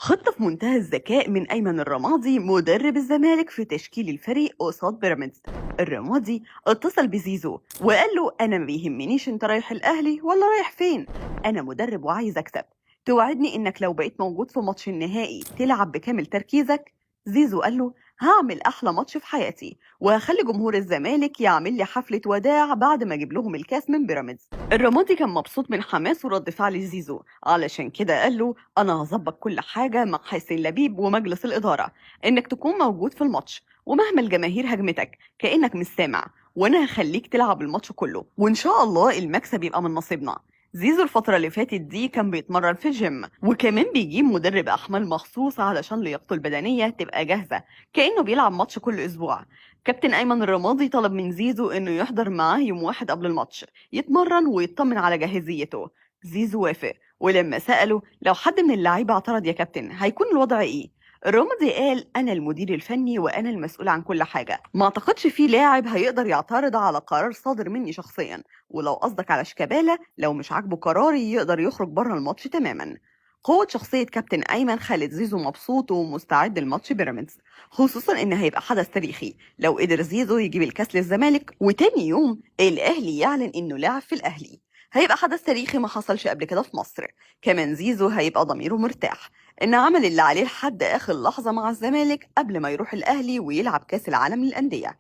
خطة في منتهى الذكاء من أيمن الرمادي مدرب الزمالك في تشكيل الفريق قصاد بيراميدز. الرمادي اتصل بزيزو وقال له أنا ما بيهمنيش أنت رايح الأهلي ولا رايح فين، أنا مدرب وعايز أكسب، توعدني إنك لو بقيت موجود في ماتش النهائي تلعب بكامل تركيزك. زيزو قال له هعمل أحلى ماتش في حياتي وهخلي جمهور الزمالك يعمل لي حفلة وداع بعد ما أجيب لهم الكاس من بيراميدز. الرمادي كان مبسوط من حماس ورد فعل زيزو، علشان كده قال له أنا هظبط كل حاجة مع حسين لبيب ومجلس الإدارة، إنك تكون موجود في الماتش ومهما الجماهير هجمتك كأنك مش سامع، وأنا هخليك تلعب الماتش كله وإن شاء الله المكسب يبقى من نصيبنا. زيزو الفترة اللي فاتت دي كان بيتمرن في الجيم وكمان بيجيب مدرب أحمال مخصوص علشان لياقته البدنية تبقى جاهزة كأنه بيلعب ماتش كل أسبوع. كابتن أيمن الرمادي طلب من زيزو إنه يحضر معاه يوم واحد قبل الماتش يتمرن ويطمن على جاهزيته. زيزو وافق، ولما سأله لو حد من اللعيبة اعترض يا كابتن هيكون الوضع ايه، الرمادي قال انا المدير الفني وانا المسؤول عن كل حاجة، ما اعتقدش في لاعب هيقدر يعترض على قرار صادر مني شخصيا، ولو قصدك على شيكابالا لو مش عاجبه قراري يقدر يخرج بره الماتش تماما. قوة شخصية كابتن أيمن خلت زيزو مبسوط ومستعد لماتش بيراميدز، خصوصا إن هيبقى حدث تاريخي لو قدر زيزو يجيب الكاس للزمالك وتاني يوم الأهلي يعلن إنه لاعب في الأهلي. هيبقى حدث تاريخي ما حصلش قبل كده في مصر. كمان زيزو هيبقى ضميره مرتاح إن عمل اللي عليه لحد آخر لحظة مع الزمالك قبل ما يروح الأهلي ويلعب كأس العالم للأندية.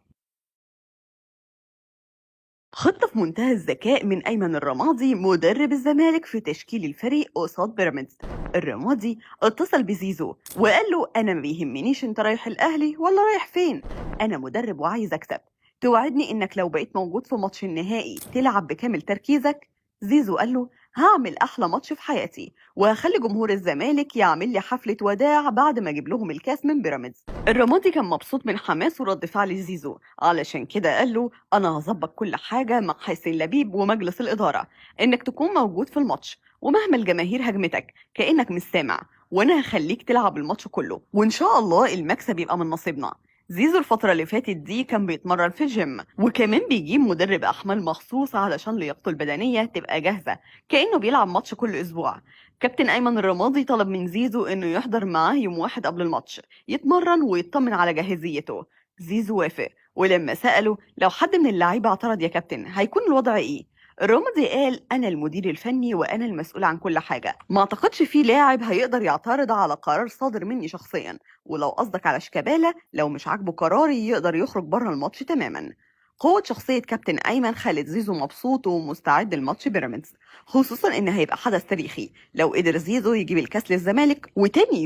خطة في منتهى الذكاء من أيمن الرمادي مدرب الزمالك في تشكيل الفريق قصاد بيراميدز. الرمادي اتصل بزيزو وقال له أنا ما بيهمنيش أنت رايح الأهلي ولا رايح فين، أنا مدرب وعايز أكسب، توعدني إنك لو بقيت موجود في ماتش النهائي تلعب بكامل تركيزك. زيزو قال له هعمل أحلى ماتش في حياتي وهخلي جمهور الزمالك يعمل لي حفلة وداع بعد ما أجيب لهم الكاس من بيراميدز. الرمادي كان مبسوط من حماس ورد فعل زيزو، علشان كده قال له أنا هظبط كل حاجة مع حسين لبيب ومجلس الإدارة، إنك تكون موجود في الماتش ومهما الجماهير هجمتك كأنك مش سامع، وأنا هخليك تلعب الماتش كله وإن شاء الله المكسب يبقى من نصيبنا. زيزو الفترة اللي فاتت دي كان بيتمرن في الجيم وكمان بيجيب مدرب أحمال مخصوص علشان لياقته البدنية تبقى جاهزة كأنه بيلعب ماتش كل أسبوع. كابتن أيمن الرمادي طلب من زيزو إنه يحضر معاه يوم واحد قبل الماتش يتمرن ويطمن على جاهزيته. زيزو وافق، ولما سأله لو حد من اللعيبة اعترض يا كابتن هيكون الوضع ايه، الرمادي قال انا المدير الفني وانا المسؤول عن كل حاجة، ما اعتقدش في لاعب هيقدر يعترض على قرار صادر مني شخصيا، ولو قصدك على شيكابالا لو مش عاجبه قراري يقدر يخرج بره الماتش تماما. قوة شخصية كابتن أيمن خلت زيزو مبسوط ومستعد لماتش بيراميدز، خصوصا إن هيبقى حدث تاريخي لو قدر زيزو يجيب الكاس للزمالك وتاني